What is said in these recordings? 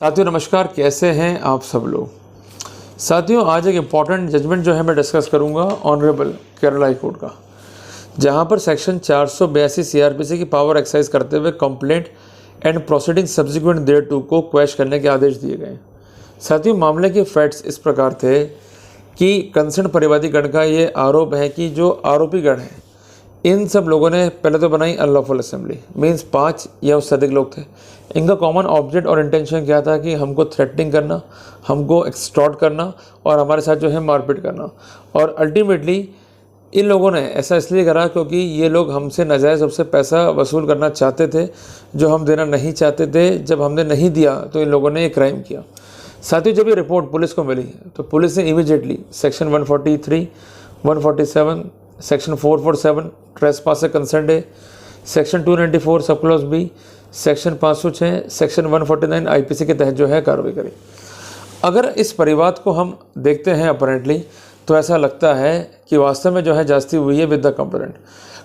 साथियों नमस्कार, कैसे हैं आप सब लोग। साथियों आज एक इम्पॉर्टेंट जजमेंट जो है मैं डिस्कस करूंगा ऑनरेबल केरला हाई कोर्ट का, जहां पर सेक्शन 482 सीआरपीसी की पावर एक्सरसाइज करते हुए complaint and proceeding subsequent thereto को क्वैश करने के आदेश दिए गए। साथियों मामले के फैक्ट्स इस प्रकार थे कि कंसर्न परिवादी गण का ये आरोप है कि जो आरोपी गण है इन सब लोगों ने पहले तो बनाई अनलॉफुल असेंबली, मीन्स 5 या उससे अधिक लोग थे। इनका कॉमन ऑब्जेक्ट और इंटेंशन क्या था कि हमको थ्रेटनिंग करना, हमको एक्सटॉर्ट करना और हमारे साथ जो है मारपीट करना। और अल्टीमेटली इन लोगों ने ऐसा इसलिए करा क्योंकि ये लोग हमसे नाजायज़ रूप से पैसा वसूल करना चाहते थे, जो हम देना नहीं चाहते थे। जब हमने नहीं दिया तो इन लोगों ने ये क्राइम किया। साथियों जब ये रिपोर्ट पुलिस को मिली तो पुलिस ने immediately section 143, 147, section 447 trespasser concern है, section 294 sub clause B, section 506, section 149 IPC के तहत जो है कार्रवाई करी। अगर इस परिवाद को हम देखते हैं अपरेंटली तो ऐसा लगता है कि वास्तव में जो है जास्ती हुई है विद द कंप्लेंट।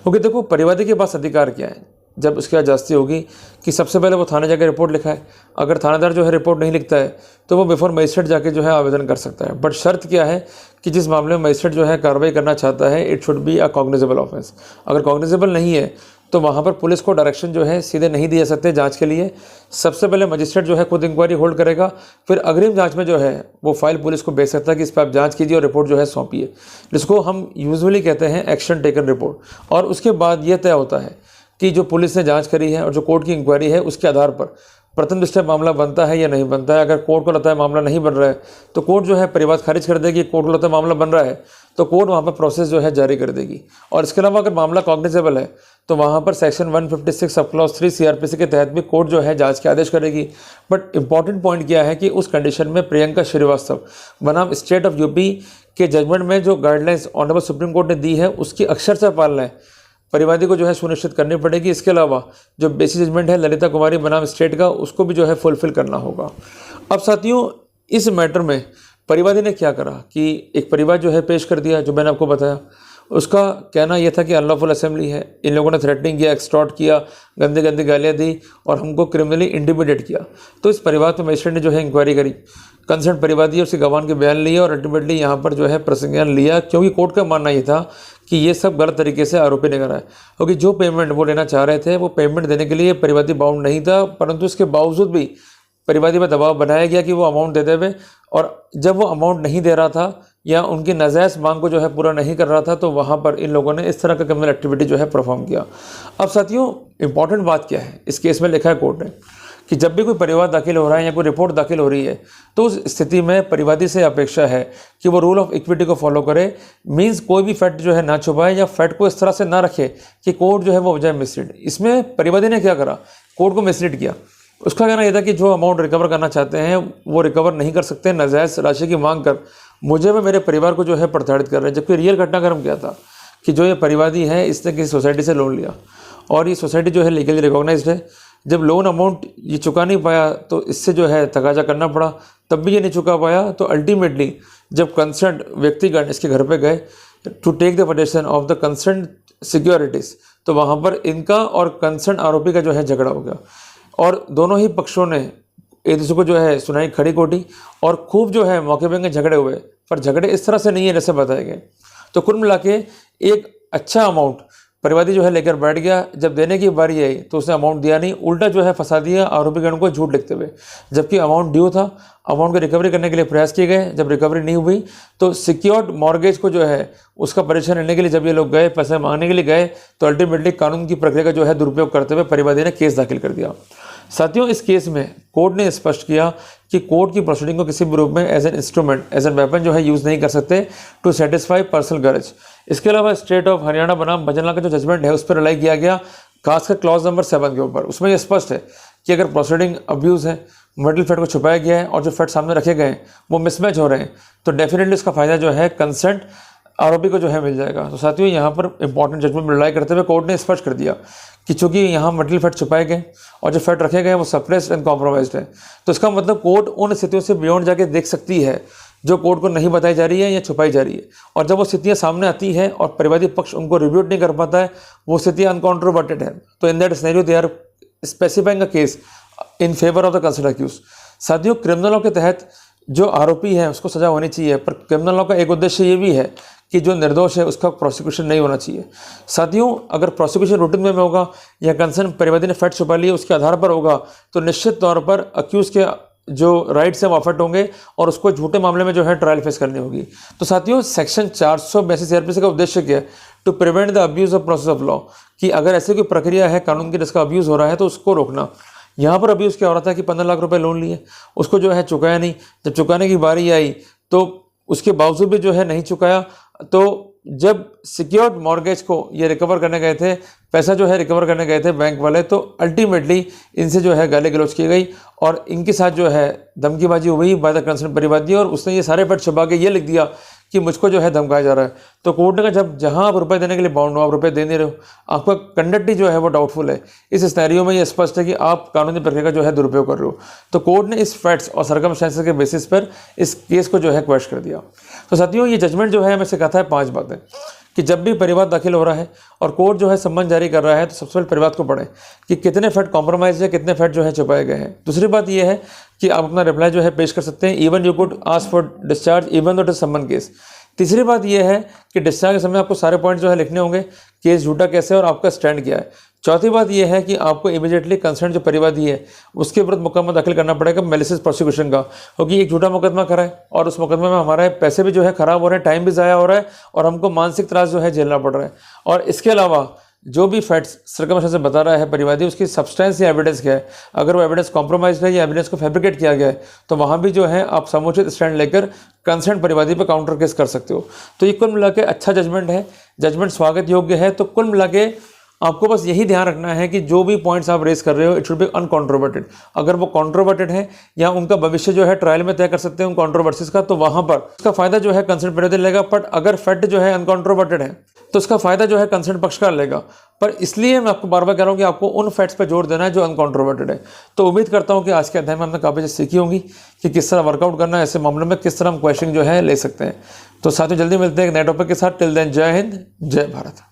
क्योंकि देखो परिवादी के पास अधिकार क्या है जब उसके बाद जास्ती होगी कि सबसे पहले वो थाने जाकर रिपोर्ट लिखाए। अगर थानेदार जो है रिपोर्ट नहीं लिखता है तो वो बिफोर मजिस्ट्रेट जाके जो है आवेदन कर सकता है। बट शर्त क्या है कि जिस मामले में मजिस्ट्रेट जो है कार्रवाई करना चाहता है it should be a cognizable offence. अगर कॉग्निजेबल नहीं है तो वहाँ पर पुलिस को डायरेक्शन जो है सीधे नहीं दिए सकते जांच के लिए। सबसे पहले मजिस्ट्रेट जो है खुद इंक्वायरी होल्ड करेगा, फिर अग्रिम जांच में जो है वो फाइल पुलिस को भेज सकता है कि इस पर आप जांच कीजिए और रिपोर्ट जो है सौंपिए, जिसको हम यूजुअली कहते हैं एक्शन टेकन रिपोर्ट। और उसके बाद ये तय होता है कि जो पुलिस ने जांच करी है और जो कोर्ट की इंक्वायरी है उसके आधार पर प्रथम दृष्टया मामला बनता है या नहीं बनता है। अगर कोर्ट को लगता है मामला नहीं बन रहा है तो कोर्ट जो है परिवाद खारिज कर देगी। कोर्ट को लगता है मामला बन रहा है तो कोर्ट वहाँ पर प्रोसेस जो है जारी कर देगी। और इसके अलावा अगर मामला कॉग्निजेबल है तो वहाँ पर सेक्शन 156 सब क्लॉज 3 सीआरपीसी के तहत भी कोर्ट जो है जांच के आदेश करेगी। बट इंपॉर्टेंट पॉइंट क्या है कि उस कंडीशन में प्रियंका श्रीवास्तव बनाम स्टेट ऑफ यूपी के जजमेंट में जो गाइडलाइंस ऑनरेबल सुप्रीम कोर्ट ने दी है उसकी अक्षरशः पालना है परिवादी को जो है सुनिश्चित करनी पड़ेगी। इसके अलावा जो बेसिक जजमेंट है ललिता कुमारी बनाम स्टेट का उसको भी जो है फुलफिल करना होगा। अब साथियों इस मैटर में परिवादी ने क्या करा कि एक परिवार जो है पेश कर दिया, जो मैंने आपको बताया। उसका कहना यह था कि अनलॉफुल असेंबली है, इन लोगों ने थ्रेटनिंग किया, एक्सटॉर्ट किया, गंदी गंदी गालियाँ दी और हमको क्रिमिनली इंटिमिडेट किया। तो इस परिवार पर मजिस्ट्रेट ने जो है इंक्वायरी करी, कंसर्न परिवादी और उसके गवाह के बयान लिए और अल्टीमेटली यहाँ पर जो है प्रसंज्ञान लिया, क्योंकि कोर्ट का मानना ये था कि ये सब गलत तरीके से आरोपी ने करा है। क्योंकि जो पेमेंट वो लेना चाह रहे थे वो पेमेंट देने के लिए परिवादी बाउंड नहीं था, परंतु इसके बावजूद भी परिवादी पर दबाव बनाया गया कि वो अमाउंट दे देवे। और जब वो अमाउंट नहीं दे रहा था या उनकी नाजायज़ मांग को जो है पूरा नहीं कर रहा था तो वहाँ पर इन लोगों ने इस तरह का क्रिमिनल एक्टिविटी जो है परफॉर्म किया। अब साथियों इंपॉर्टेंट बात क्या है, इस केस में लिखा है कोर्ट ने कि जब भी कोई परिवाद दाखिल हो रहा है या कोई रिपोर्ट दाखिल हो रही है तो उस स्थिति में परिवादी से अपेक्षा है कि वो रूल ऑफ इक्विटी को फॉलो करे। मींस कोई भी फैक्ट जो है ना छुपाए या फैक्ट को इस तरह से ना रखे कि कोर्ट जो है वो हो जाए मिसलीड। इसमें परिवादी ने क्या करा, कोर्ट को मिसलीड किया। उसका कहना यह था कि जो अमाउंट रिकवर करना चाहते हैं वो रिकवर नहीं कर सकते, नाजायज़ राशि की मांग कर मुझे व मेरे परिवार को जो है प्रताड़ित कर रहे हैं। जबकि रियल घटनाक्रम क्या था कि जो ये परिवादी है इसने किसी सोसाइटी से लोन लिया और ये सोसाइटी जो है लीगली रिकॉग्नाइज्ड है। जब लोन अमाउंट ये चुका नहीं पाया तो इससे जो है तकाजा करना पड़ा, तब भी ये नहीं चुका पाया। तो अल्टीमेटली जब कंसर्न व्यक्तिगण इसके घर पे गए to take the possession of the concern securities तो वहाँ पर इनका और कंसर्न आरोपी का जो है झगड़ा हो गया और दोनों ही पक्षों ने एक दूसरे को जो है सुनाई खड़ी कोटी और खूब जो है मौके पे झगड़े हुए, पर झगड़े इस तरह से नहीं है जैसे बताए गए। तो कुल मिला के एक अच्छा अमाउंट परिवादी जो है लेकर बैठ गया। जब देने की बारी आई तो उसने अमाउंट दिया नहीं, उल्टा जो है फंसा दिया आरोपीगण को झूठ लिखते हुए, जबकि अमाउंट ड्यू था। अमाउंट की रिकवरी करने के लिए प्रयास किए गए, जब रिकवरी नहीं हुई तो सिक्योर्ड मॉर्गेज को जो है उसका परीक्षण लेने के लिए जब ये लोग गए, पैसे मांगने के लिए गए तो अल्टीमेटली कानून की प्रक्रिया का जो है दुरुपयोग करते हुए परिवादी ने केस दाखिल कर दिया। साथियों इस केस में कोर्ट ने स्पष्ट किया कि कोर्ट की प्रोसीडिंग को किसी भी रूप में as an instrument, as an weapon जो है यूज़ नहीं कर सकते टू सेटिस्फाई पर्सनल गरज। इसके अलावा स्टेट ऑफ हरियाणा बनाम भजनलाल का जो जजमेंट है उस पर रिलाई किया गया, खासकर क्लॉज नंबर 7 के ऊपर। उसमें यह स्पष्ट है कि अगर प्रोसीडिंग अब्यूज़ है, मिडिल फैक्ट को छुपाया गया है और जो फैक्ट सामने रखे गए हैं वो मिसमैच हो रहे हैं तो डेफिनेटली उसका फ़ायदा जो है कंसेंट आरोपी को जो है मिल जाएगा। तो साथियों यहाँ पर इंपॉर्टेंट जजमेंट में रिलाई करते हुए कोर्ट ने स्पष्ट कर दिया कि चूंकि यहाँ मटेरियल फैक्ट छुपाए गए और जो फैक्ट रखे गए वो सप्रेस्ड एंड कॉम्प्रोमाइज्ड है, तो इसका मतलब कोर्ट उन स्थितियों से बियॉन्ड जाके देख सकती है जो कोर्ट को नहीं बताई जा रही है या छुपाई जा रही है। और जब वो स्थितियाँ सामने आती है और परिवादी पक्ष उनको रिव्यूट नहीं कर पाता है, वो स्थितियाँ अनकॉन्ट्रोवर्टेड है, तो in that scenario they are specifying a case in favour of the concerned accused. साथियों क्रिमिनल लॉ के तहत जो आरोपी है उसको सजा होनी चाहिए, पर क्रिमिनल लॉ का एक उद्देश्य ये भी है कि जो निर्दोष है उसका प्रोसिक्यूशन नहीं होना चाहिए। साथियों अगर प्रोसिक्यूशन रूटीन में होगा या कंसर्न परिवादी ने फैक्ट छुपा लिए उसके आधार पर होगा तो निश्चित तौर पर अक्यूज के जो राइट्स हैं वो अफेक्ट होंगे और उसको झूठे मामले में जो है ट्रायल फेस करनी होगी। तो साथियों सेक्शन 482 CRPC का उद्देश्य क्या है? To prevent the abuse of process of law, कि अगर ऐसी कोई प्रक्रिया है कानून की जिसका अब्यूज़ हो रहा है तो उसको रोकना। यहाँ पर अब्यूज़ क्या हो रहा था कि 15 लाख रुपए लोन लिए, उसको जो है चुकाया नहीं, जब चुकाने की बारी आई तो उसके बावजूद भी जो है नहीं चुकाया, तो जब सिक्योर्ड मॉर्गेज को ये रिकवर करने गए थे, पैसा जो है रिकवर करने गए थे बैंक वाले, तो अल्टीमेटली इनसे जो है गाली गलौज की गई और इनके साथ जो है धमकीबाजी हुई बाय द कंसर्न परिवादी, और उसने ये सारे फैक्ट छुपा के ये लिख दिया कि मुझको जो है धमकाया जा रहा है। तो कोर्ट ने कहा जब जहां आप रुपए देने के लिए बाउंड हो, आप रुपए दे नहीं रहे हो, आपका कंडक्ट ही जो है वो डाउटफुल है, इस सिनेरियो में ये स्पष्ट है कि आप कानूनी प्रक्रिया का जो है दुरुपयोग कर रहे हो। तो कोर्ट ने इस फैक्ट्स और सर्कमस्टेंसेस के बेसिस पर इस केस को जो है क्वैश कर दिया। तो साथियों ये जजमेंट जो है हमें सिखाता है 5 बातें कि जब भी परिवाद दाखिल हो रहा है और कोर्ट जो है सम्मन जारी कर रहा है तो सबसे पहले परिवाद को पढ़ें कि कितने फैक्ट कॉम्प्रोमाइज है, कितने फैक्ट जो है छुपाए गए हैं। दूसरी बात यह है कि आप अपना रिप्लाई जो है पेश कर सकते हैं, even you could ask for discharge even though it is सम्मन केस। तीसरी बात यह है कि डिस्चार्ज के समय आपको सारे पॉइंट जो है लिखने होंगे, केस झूठा कैसे है और आपका स्टैंड क्या है। चौथी बात यह है कि आपको इमीडिएटली कंसर्न जो परिवादी है उसके विरुद्ध मुकदमा दाखिल करना पड़ेगा मैलिशियस प्रोसिक्यूशन का, क्योंकि एक झूठा मुकदमा करा है और उस मुकदमे में हमारे पैसे भी जो है खराब हो रहे हैं, टाइम भी ज़ाया हो रहा है और हमको मानसिक त्रास जो है झेलना पड़ रहा है। और इसके अलावा जो भी फैक्ट्स सर्कमस्टेंस से बता रहा है परिवादी उसकी सब्सटेंस या एविडेंस क्या है, अगर वो एविडेंस कॉम्प्रोमाइज है या एविडेंस को फैब्रिकेट किया गया है तो वहाँ भी जो है आप समुचित स्टैंड लेकर कंसर्न परिवादी पर काउंटर केस कर सकते हो। तो ये कुल मिला के अच्छा जजमेंट है, जजमेंट स्वागत योग्य है। तो कुल मिला के आपको बस यही ध्यान रखना है कि जो भी पॉइंट्स आप रेस कर रहे हो इट शुड बी अनकॉन्ट्रोवर्टेड। अगर वो कॉन्ट्रोवर्टेड है या उनका भविष्य जो है ट्रायल में तय कर सकते हैं उन कॉन्ट्रोवर्सीज का, तो वहां पर उसका फायदा जो है कंसर्न परिवादी लेगा। बट अगर फैक्ट जो है अनकॉन्ट्रोवर्टेड है तो उसका फायदा जो है कंसर्न पक्षकार लेगा। पर इसलिए मैं आपको बार बार कह रहा हूँ कि आपको उन फैक्ट्स पर जोर देना है जो अनकॉन्ट्रोवर्टेड है। तो उम्मीद करता हूँ कि आज के अध्याय में हमने काफ़ी चीज़ सीखी होंगी कि किस तरह वर्कआउट करना है ऐसे मामलों में, किस तरह हम क्वेश्चन जो है ले सकते हैं। तो साथियों जल्दी मिलते हैं एक नए टॉपिक के साथ। टिल देन जय हिंद, जय भारत।